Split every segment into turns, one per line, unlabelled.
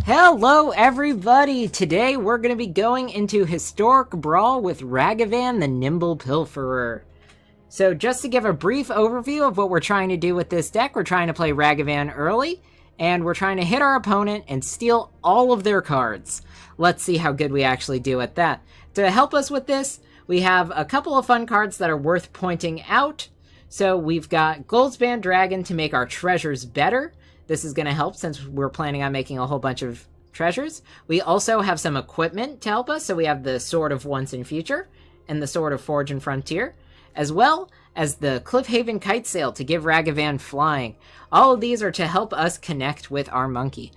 Hello everybody! Today we're going to be going into Historic Brawl with Ragavan the Nimble Pilferer. So just to give a brief overview of what we're trying to do with this deck, we're trying to play Ragavan early, and we're trying to hit our opponent and steal all of their cards. Let's see how good we actually do at that. To help us with this, we have a couple of fun cards that are worth pointing out. So we've got Goldspan Dragon to make our treasures better. This is going to help since we're planning on making a whole bunch of treasures. We also have some equipment to help us. So we have the Sword of Once and Future and the Sword of Forge and Frontier, as well as the Cliffhaven Kite Sail to give Ragavan flying. All of these are to help us connect with our monkey.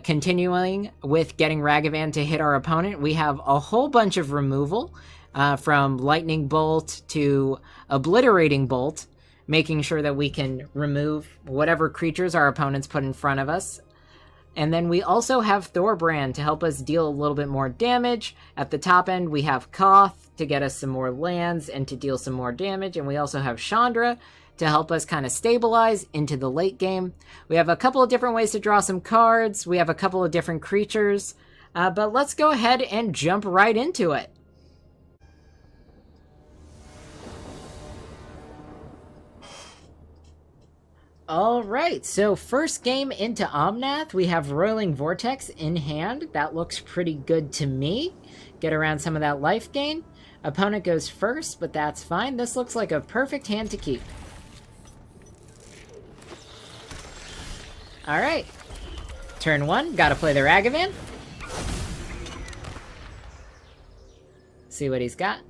Continuing with getting Ragavan to hit our opponent, we have a whole bunch of removal from Lightning Bolt to Obliterating Bolt, making sure that we can remove whatever creatures our opponents put in front of us. And then we also have Thorbrand to help us deal a little bit more damage. At the top end, we have Koth to get us some more lands and to deal some more damage. And we also have Chandra to help us kind of stabilize into the late game. We have a couple of different ways to draw some cards. We have a couple of different creatures. But let's go ahead and jump right into it. Alright, so first game into Omnath, we have Roiling Vortex in hand. That looks pretty good to me. Get around some of that life gain. Opponent goes first, but that's fine. This looks like a perfect hand to keep. Alright. Turn 1, gotta play the Ragavan. See what he's got.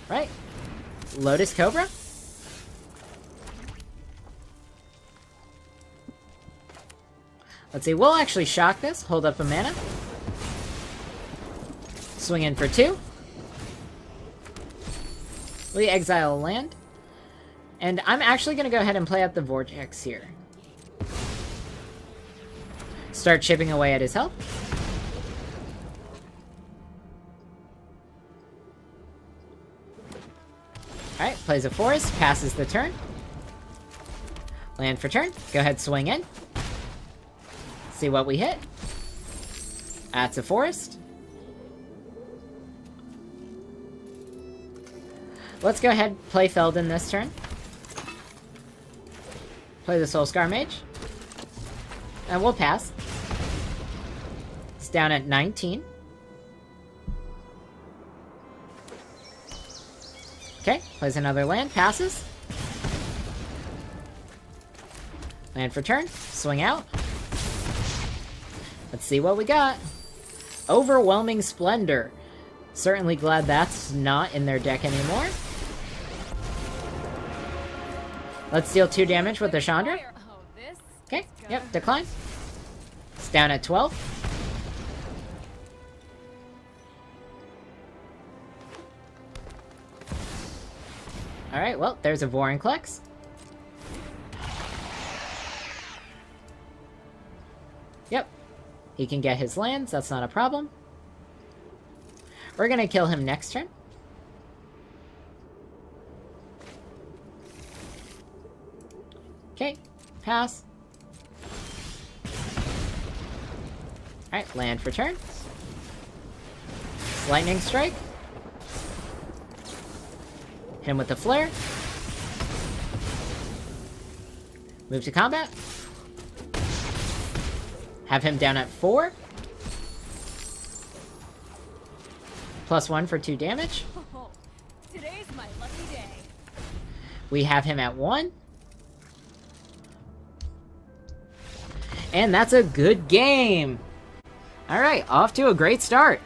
Right. Lotus Cobra. Let's see, we'll actually shock this. Hold up a mana. Swing in for 2. We exile a land. And I'm actually going to go ahead and play out the Vortex here. Start chipping away at his health. Alright, plays a forest, passes the turn. Land for turn. Go ahead, swing in. See what we hit. That's a forest. Let's go ahead, play Feldon this turn. Play the Soulscar Mage. And we'll pass. It's down at 19. Okay, plays another land, passes. Land for turn, swing out. Let's see what we got. Overwhelming Splendor. Certainly glad that's not in their deck anymore. Let's deal 2 damage with the Chandra. Okay, yep, decline. It's down at 12. Alright, well, there's a Vorinclex. Yep. He can get his lands, that's not a problem. We're gonna kill him next turn. Okay, pass. Alright, land for turn. Lightning Strike. Hit him with the flare. Move to combat. Have him down at 4. +1 for 2 damage.
Today's my lucky day.
We have him at 1. And that's a good game. Alright, off to a great start.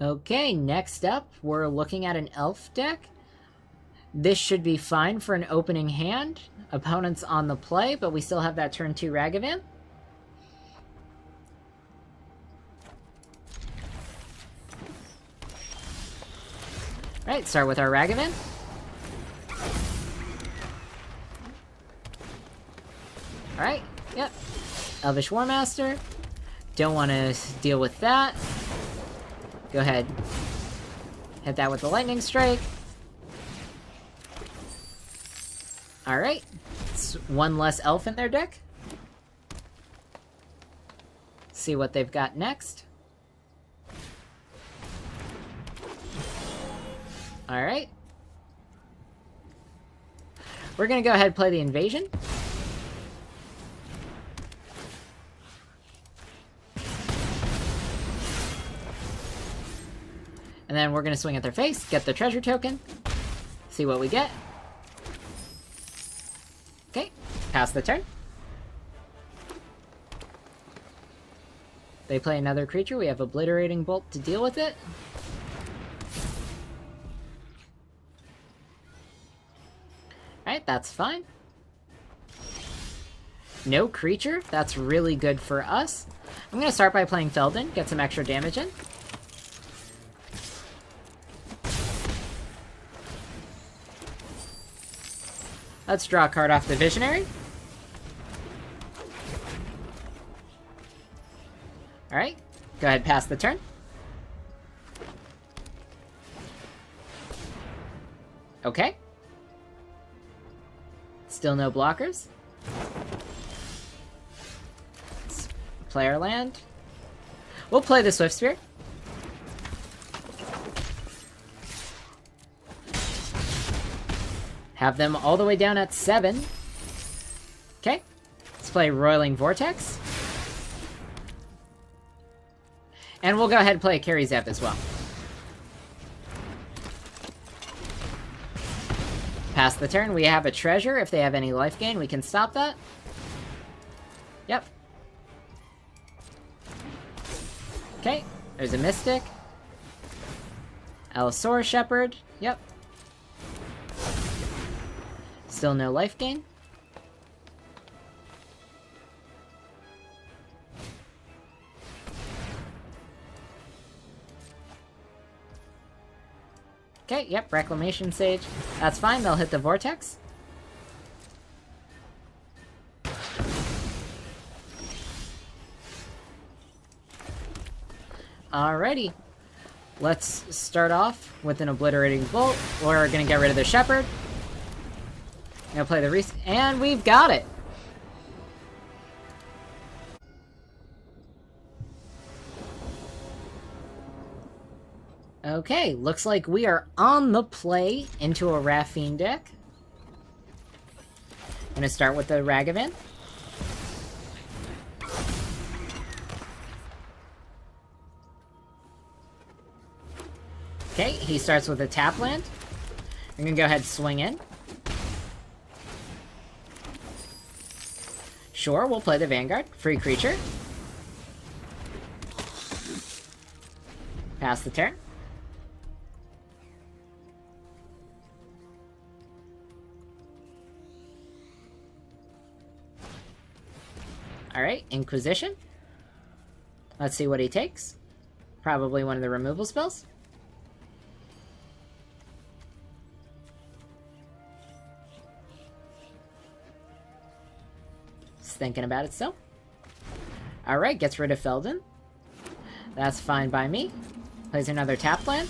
Okay, next up, we're looking at an elf deck. This should be fine for an opening hand. Opponent's on the play, but we still have that turn 2 Ragavan. Alright, start with our Ragavan. Alright, yep. Elvish Warmaster. Don't want to deal with that. Go ahead. Hit that with the Lightning Strike. Alright. It's one less elf in their deck. See what they've got next. Alright. We're gonna go ahead and play the invasion. And then we're gonna swing at their face, get the treasure token, see what we get. Okay, pass the turn. They play another creature, we have Obliterating Bolt to deal with it. Alright, that's fine. No creature, that's really good for us. I'm gonna start by playing Feldon, get some extra damage in. Let's draw a card off the Visionary. Alright, go ahead, pass the turn. Okay. Still no blockers. Let's play our land. We'll play the Swift Spear. Have them all the way down at 7. Okay. Let's play Roiling Vortex. And we'll go ahead and play Carry Zep as well. Pass the turn. We have a treasure. If they have any life gain, we can stop that. Yep. Okay. There's a Mystic. Allosaurus Shepherd. Yep. Still no life gain. Okay, yep, Reclamation Sage. That's fine, they'll hit the Vortex. Alrighty. Let's start off with an Obliterating Bolt. We're gonna get rid of the Shepherd. Gonna play the and we've got it! Okay, looks like we are on the play into a Raffine deck. Gonna start with the Ragavan. Okay, he starts with a tap land. I'm gonna go ahead and swing in. Sure, we'll play the Vanguard. Free creature. Pass the turn. Alright, Inquisition. Let's see what he takes. Probably one of the removal spells. Just thinking about it still. Alright, gets rid of Feldon. That's fine by me. Plays another tap land.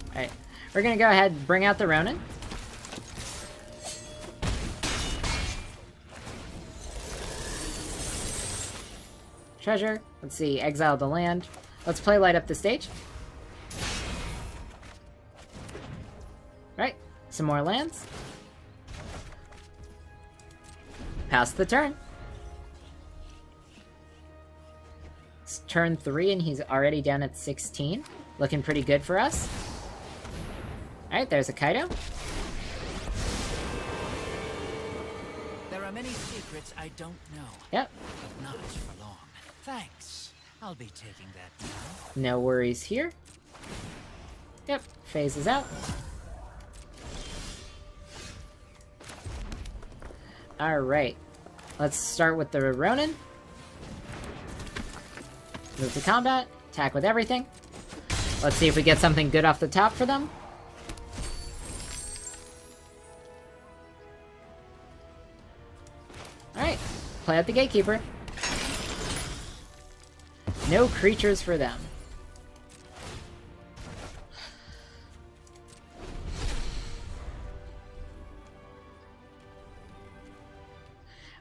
Alright, we're gonna go ahead and bring out the Ronin. Treasure. Let's see, exile the land. Let's play Light Up the Stage. Right, some more lands. Pass the turn. It's turn 3 and he's already down at 16. Looking pretty good for us. Alright, there's a Kaido.
There are many secrets I don't know.
Yep.
But not for long. Thanks. I'll be taking that now.
No worries here. Yep, phases out. Alright. Let's start with the Ronin. Move to combat. Attack with everything. Let's see if we get something good off the top for them. Alright. Play out the Gatekeeper. No creatures for them.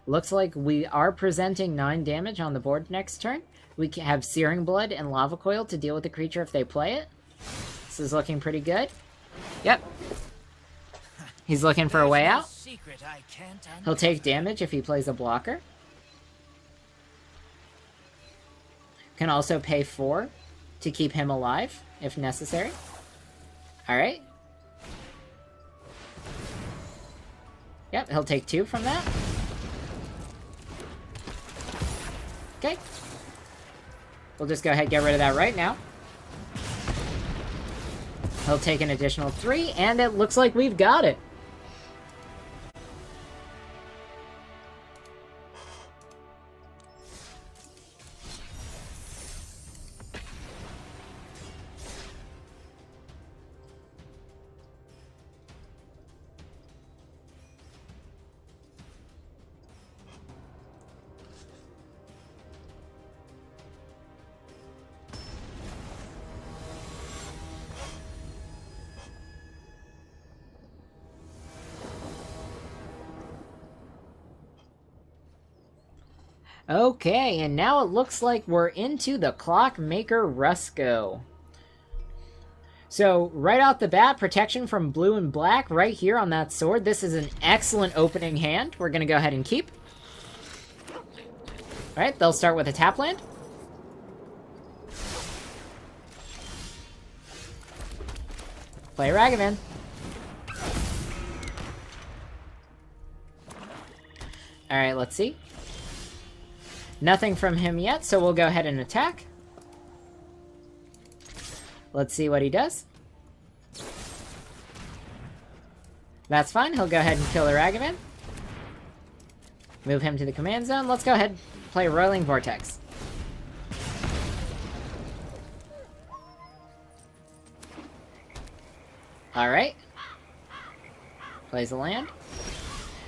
Looks like we are presenting 9 damage on the board next turn. We have Searing Blood and Lava Coil to deal with the creature if they play it. This is looking pretty good. Yep. He's looking for a way out. He'll take damage if he plays a blocker. Can also pay 4 to keep him alive, if necessary. Alright. Yep, he'll take 2 from that. Okay. We'll just go ahead and get rid of that right now. He'll take an additional 3, and it looks like we've got it. Okay, and now it looks like we're into the Clockmaker Rusko. So, right off the bat, protection from blue and black right here on that sword. This is an excellent opening hand. We're going to go ahead and keep. Alright, they'll start with a tap land. Play Ragavan. Alright, let's see. Nothing from him yet, so we'll go ahead and attack. Let's see what he does. That's fine, he'll go ahead and kill the Ragavan. Move him to the command zone. Let's go ahead and play Roiling Vortex. Alright. Plays a land.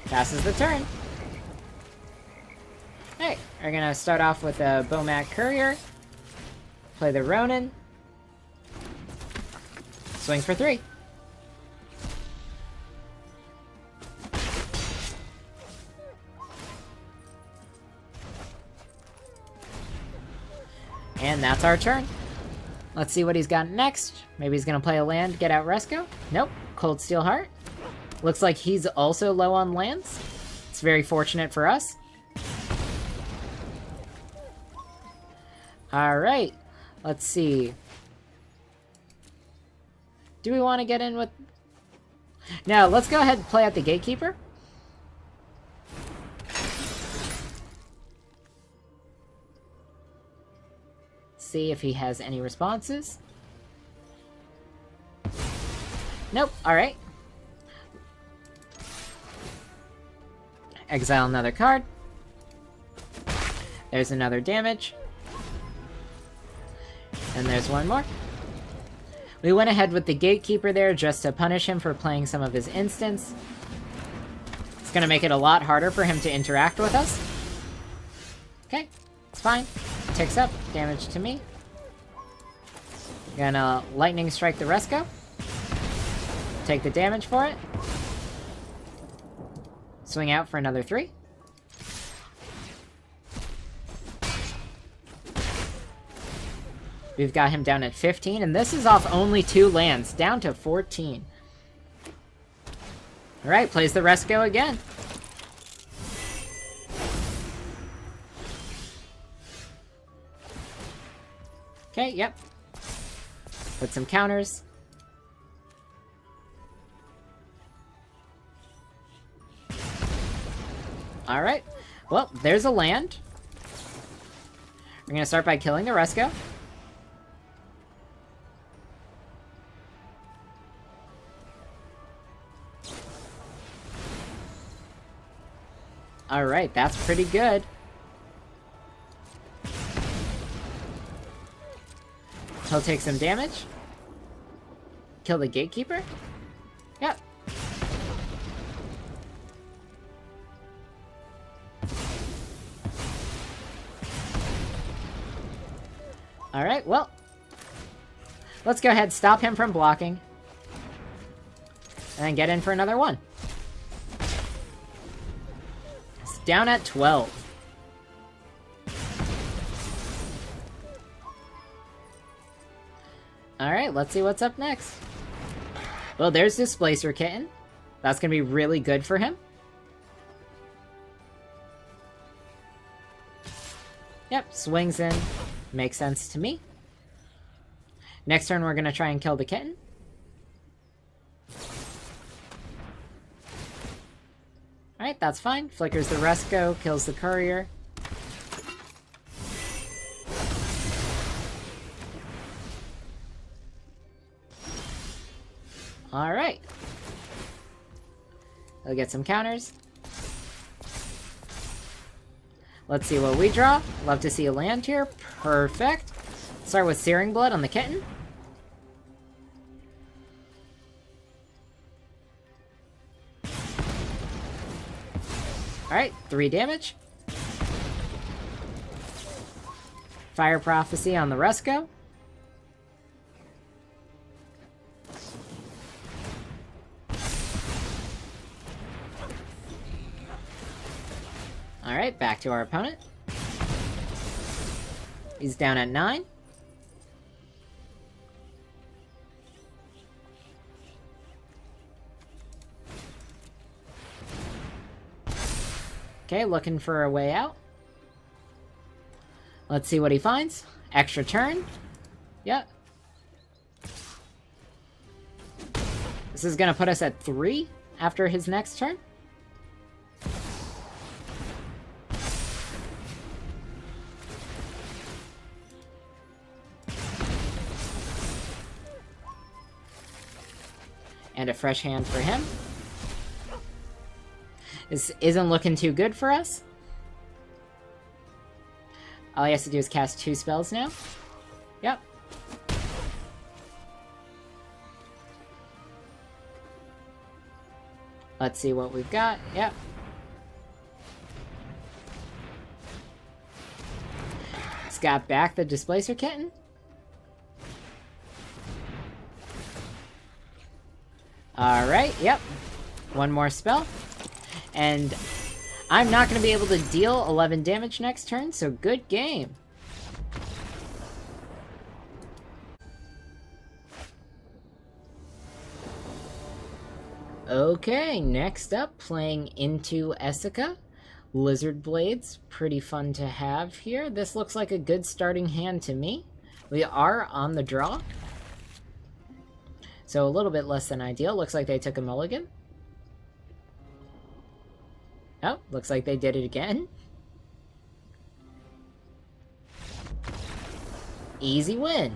Passes the turn. Hey, we're gonna start off with a Bomat Courier. Play the Ronin. Swing for 3. And that's our turn. Let's see what he's got next. Maybe he's gonna play a land, get out Resco. Nope, Cold Steel Heart. Looks like he's also low on lands. It's very fortunate for us. Alright, let's see. Do we want to get in with... No, let's go ahead and play out the Gatekeeper. See if he has any responses. Nope, alright. Exile another card. There's another damage. And there's one more. We went ahead with the Gatekeeper there just to punish him for playing some of his instants. It's going to make it a lot harder for him to interact with us. Okay, it's fine. Ticks up, damage to me. Gonna Lightning Strike the Resco. Take the damage for it. Swing out for another 3. We've got him down at 15, and this is off only 2 lands, down to 14. Alright, plays the Resco again. Okay, yep. Put some counters. Alright, well, there's a land. We're gonna start by killing the Resco. Alright, that's pretty good. He'll take some damage. Kill the Gatekeeper. Yep. Alright, well. Let's go ahead, stop him from blocking. And then get in for another one. down at 12. Alright, let's see what's up next. Well, there's Displacer Kitten. That's gonna be really good for him. Yep, swings in. Makes sense to me. Next turn, we're gonna try and kill the kitten. Alright, that's fine. Flickers the Resco, kills the courier. Alright. We'll get some counters. Let's see what we draw. Love to see a land here. Perfect. Start with Searing Blood on the kitten. Alright, 3 damage. Fire Prophecy on the Resco. Alright, back to our opponent. He's down at 9. Okay, looking for a way out. Let's see what he finds. Extra turn. Yep. This is gonna put us at 3 after his next turn. And a fresh hand for him. This isn't looking too good for us. All he has to do is cast 2 spells now. Yep. Let's see what we've got. Yep. He's got back the Displacer Kitten. Alright, yep. One more spell. And I'm not going to be able to deal 11 damage next turn, so good game. Okay, next up, playing into Essica. Lizard Blades, pretty fun to have here. This looks like a good starting hand to me. We are on the draw. So a little bit less than ideal. Looks like they took a mulligan. Oh, looks like they did it again. Easy win.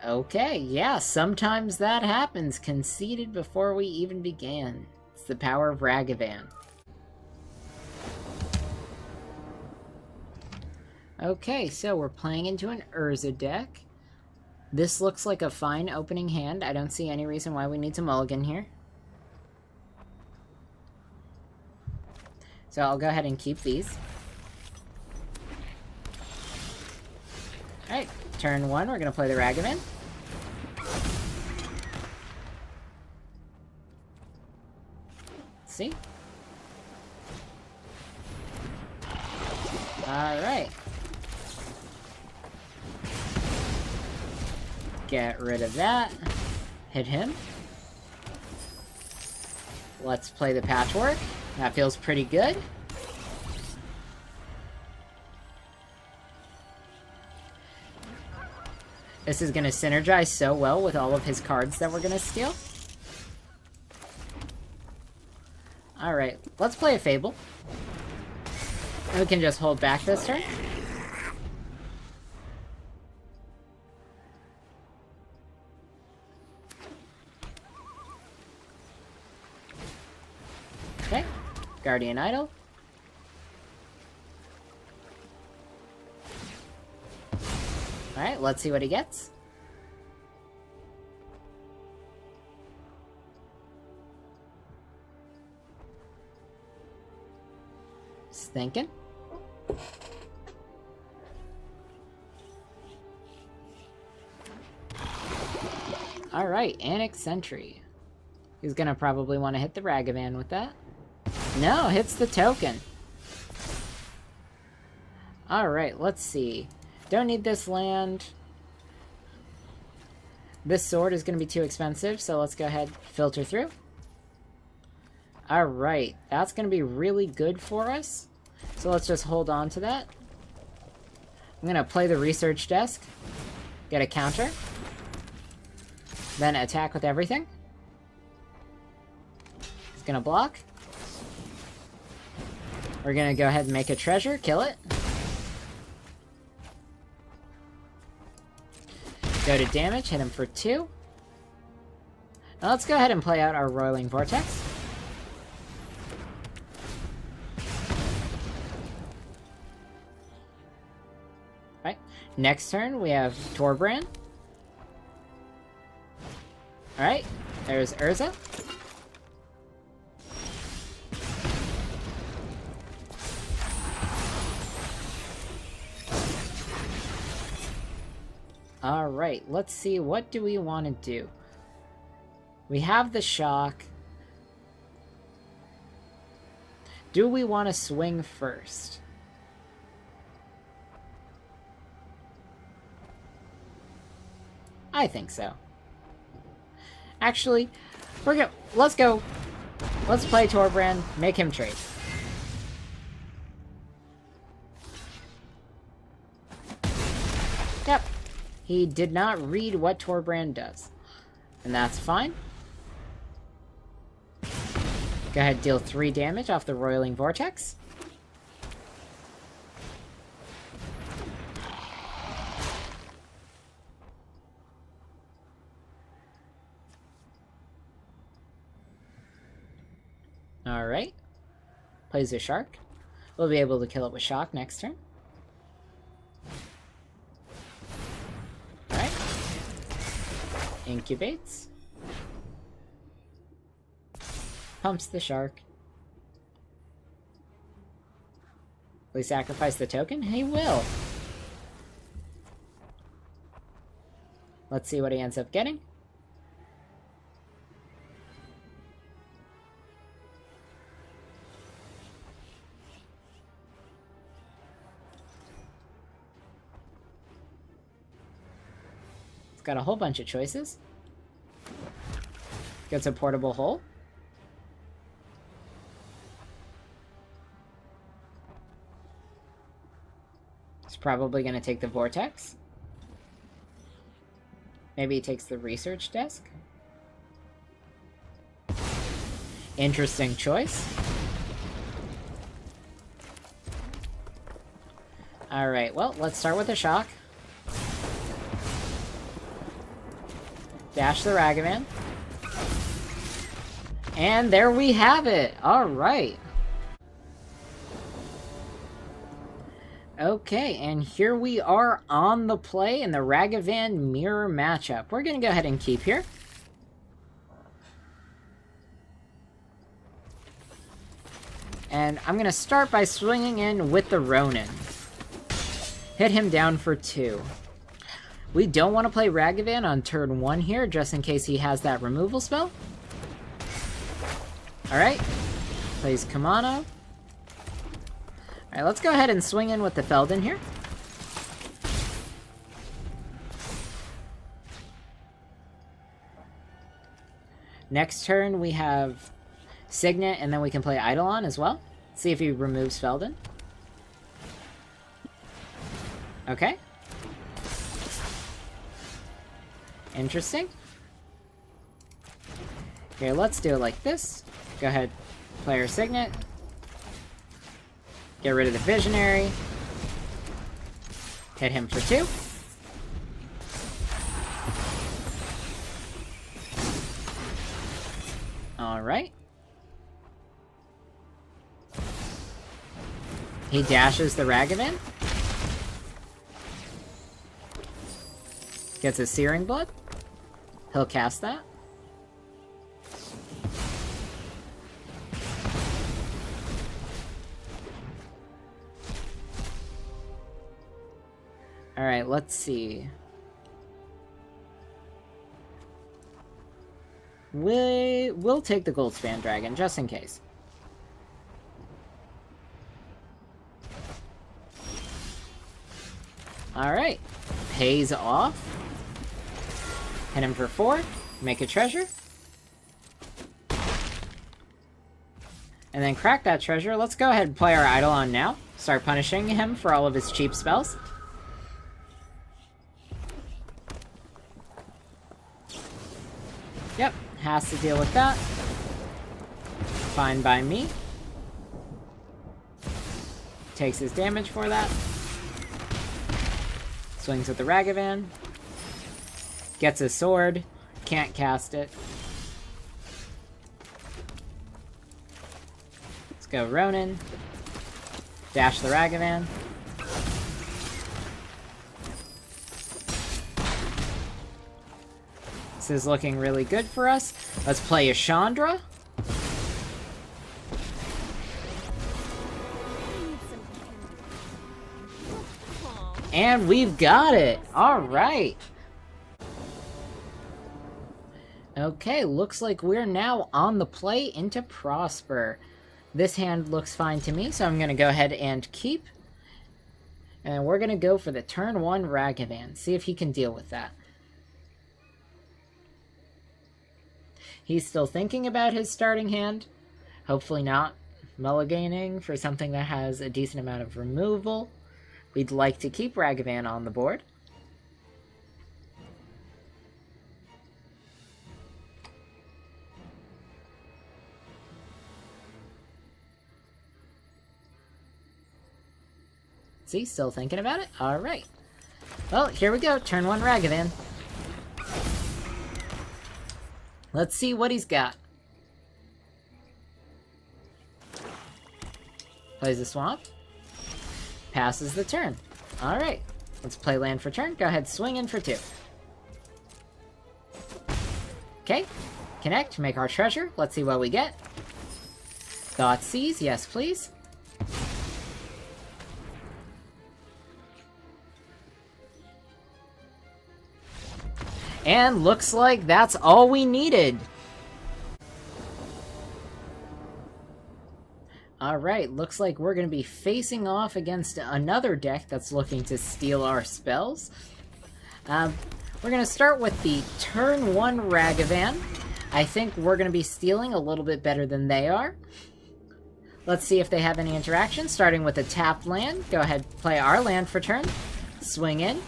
Okay, yeah, sometimes that happens. Conceded before we even began. It's the power of Ragavan. Okay, so we're playing into an Urza deck. This looks like a fine opening hand. I don't see any reason why we need to mulligan here. So I'll go ahead and keep these. Alright, turn 1, we're going to play the Ragavan. Let's see. Alright. Get rid of that. Hit him. Let's play the Patchwork. That feels pretty good. This is going to synergize so well with all of his cards that we're going to steal. Alright, let's play a Fable. And we can just hold back this turn. Okay, Guardian Idol. Alright, let's see what he gets. Just thinking. Alright, Annex Sentry. He's gonna probably want to hit the Ragavan with that. No, hits the token. Alright, let's see. Don't need this land. This sword is going to be too expensive, so let's go ahead and filter through. Alright, that's going to be really good for us. So let's just hold on to that. I'm going to play the research desk. Get a counter. Then attack with everything. He's going to block. We're going to go ahead and make a treasure, kill it. Go to damage, hit him for 2. Now let's go ahead and play out our Roiling Vortex. Right. Next turn, we have Torbrand. Alright, there's Urza. Alright, let's see, what do we want to do? We have the shock. Do we want to swing first? I think so. Actually, let's go. Let's play Torbrand, make him trade. Yep. He did not read what Torbrand does. And that's fine. Go ahead, deal 3 damage off the Roiling Vortex. Alright. Plays a shark. We'll be able to kill it with shock next turn. Alright. Incubates. Pumps the shark. Will he sacrifice the token? He will. Let's see what he ends up getting. It's got a whole bunch of choices. Gets a portable hole. It's probably going to take the Vortex. Maybe he takes the research desk. Interesting choice. Alright, well, let's start with a shock. Dash the Ragavan. And there we have it! Alright. Okay, and here we are on the play in the Ragavan mirror matchup. We're going to go ahead and keep here. And I'm going to start by swinging in with the Ronin. Hit him down for 2. We don't want to play Ragavan on turn 1 here, just in case he has that removal spell. Alright. Plays Kamano. Alright, let's go ahead and swing in with the Feldon here. Next turn we have Signet, and then we can play Eidolon as well. See if he removes Feldon. Okay. Interesting. Okay, let's do it like this. Go ahead, play our Signet. Get rid of the Visionary. Hit him for 2. Alright. He dashes the Ragavan. Gets a Searing Blood. He'll cast that. Alright, let's see. we'll take the Goldspan Dragon, just in case. Alright. Pays off. Hit him for 4. Make a treasure. And then crack that treasure. Let's go ahead and play our Eidolon now. Start punishing him for all of his cheap spells. Yep, has to deal with that. Fine by me. Takes his damage for that. Swings with the Ragavan. Gets a sword. Can't cast it. Let's go Ronin. Dash the Ragavan. This is looking really good for us. Let's play a Chandra. And we've got it! Alright! Okay, looks like we're now on the play into Prosper. This hand looks fine to me, so I'm going to go ahead and keep. And we're going to go for the turn 1 Ragavan. See if he can deal with that. He's still thinking about his starting hand. Hopefully not mulliganing for something that has a decent amount of removal. We'd like to keep Ragavan on the board. See, still thinking about it? Alright. Well, here we go. Turn 1 Ragavan. Let's see what he's got. Plays the swamp. Passes the turn. Alright. Let's play land for turn. Go ahead, swing in for 2. Okay. Connect. Make our treasure. Let's see what we get. Thoughtseize. Yes, please. And looks like that's all we needed. Alright, looks like we're going to be facing off against another deck that's looking to steal our spells. We're going to start with the turn 1 Ragavan. I think we're going to be stealing a little bit better than they are. Let's see if they have any interaction, starting with a tapped land. Go ahead, play our land for turn. Swing in.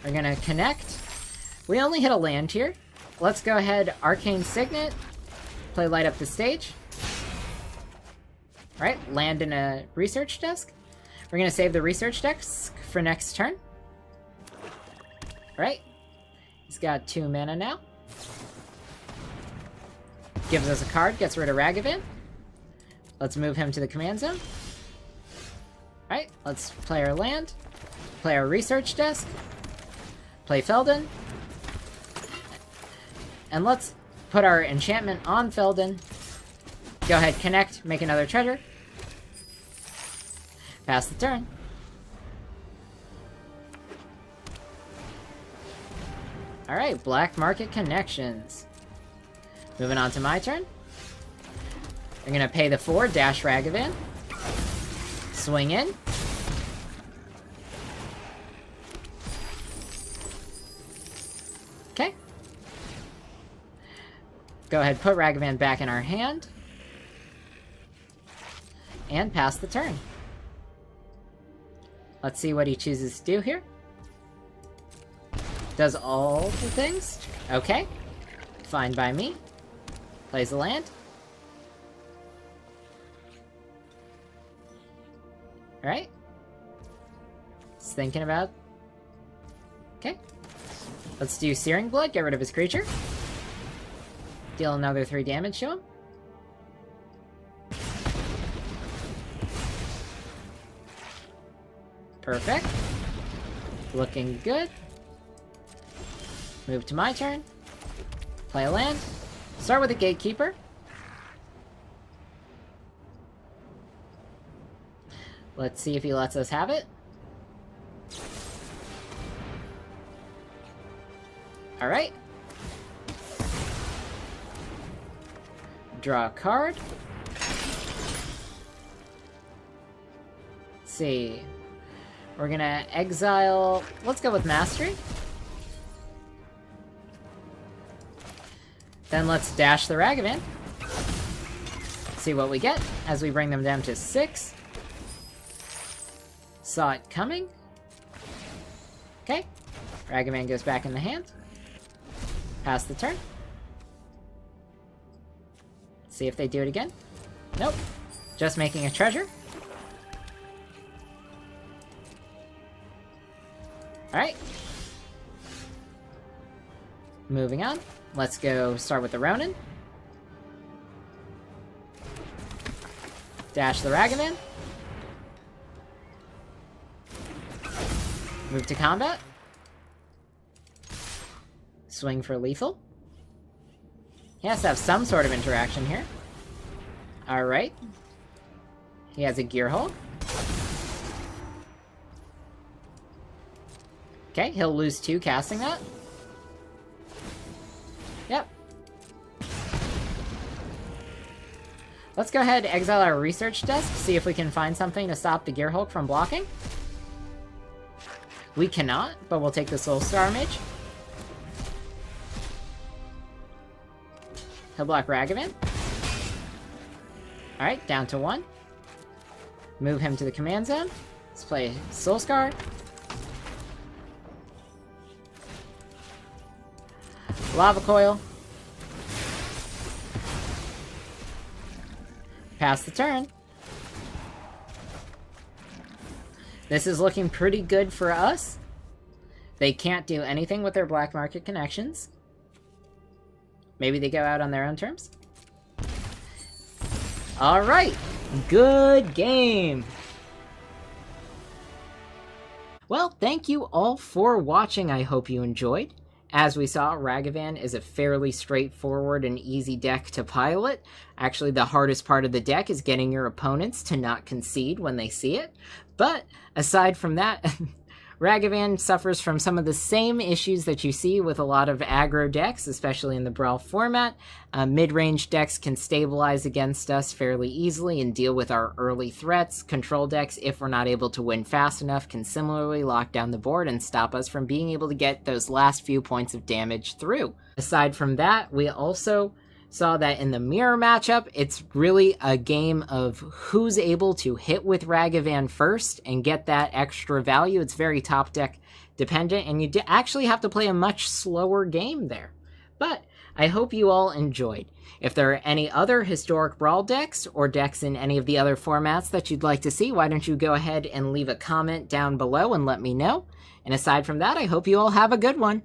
We're going to connect. We only hit a land here. Let's go ahead, Arcane Signet. Play Light Up the Stage. Alright, land in a research desk. We're going to save the research desk for next turn. Alright. He's got 2 mana now. Gives us a card, gets rid of Ragavan. Let's move him to the command zone. Alright, let's play our land. Play our research desk. Play Felden. And let's put our enchantment on Felden. Go ahead, connect, make another treasure. Pass the turn. Alright, Black Market Connections. Moving on to my turn. I'm gonna pay the 4, dash Ragavan. Swing in. Okay. Go ahead, put Ragavan back in our hand. And pass the turn. Let's see what he chooses to do here. Does all the things. Okay. Fine by me. Plays the land. Alright. He's thinking about... Okay. Let's do Searing Blood, get rid of his creature. Deal another 3 damage to him. Perfect. Looking good. Move to my turn. Play a land. Start with a Gatekeeper. Let's see if he lets us have it. Alright. Draw a card. Let's see. We're gonna exile... Let's go with Mastery. Then let's dash the Ragavan. See what we get as we bring them down to 6. Saw it coming. Okay. Ragavan goes back in the hand. Pass the turn. See if they do it again. Nope. Just making a treasure. Alright. Moving on. Let's go start with the Ronin. Dash the Ragavan. Move to combat. Swing for lethal. He has to have some sort of interaction here. Alright. He has a Gearhulk. Okay, he'll lose 2 casting that. Yep. Let's go ahead and exile our research desk, see if we can find something to stop the Gearhulk from blocking. We cannot, but we'll take the Soul Star Mage. He'll block Ragavan. Alright, down to 1. Move him to the command zone. Let's play Soul Scar. Lava Coil. Pass the turn. This is looking pretty good for us. They can't do anything with their black market connections. Maybe they go out on their own terms. Alright, good game. Well, thank you all for watching. I hope you enjoyed. As we saw, Ragavan is a fairly straightforward and easy deck to pilot. Actually, the hardest part of the deck is getting your opponents to not concede when they see it. But aside from that, Ragavan suffers from some of the same issues that you see with a lot of aggro decks, especially in the Brawl format. Mid-range decks can stabilize against us fairly easily and deal with our early threats. Control decks, if we're not able to win fast enough, can similarly lock down the board and stop us from being able to get those last few points of damage through. Aside from that, we also saw that in the mirror matchup, it's really a game of who's able to hit with Ragavan first and get that extra value. It's very top deck dependent, and you actually have to play a much slower game there. But I hope you all enjoyed. If there are any other Historic Brawl decks or decks in any of the other formats that you'd like to see, why don't you go ahead and leave a comment down below and let me know. And aside from that, I hope you all have a good one.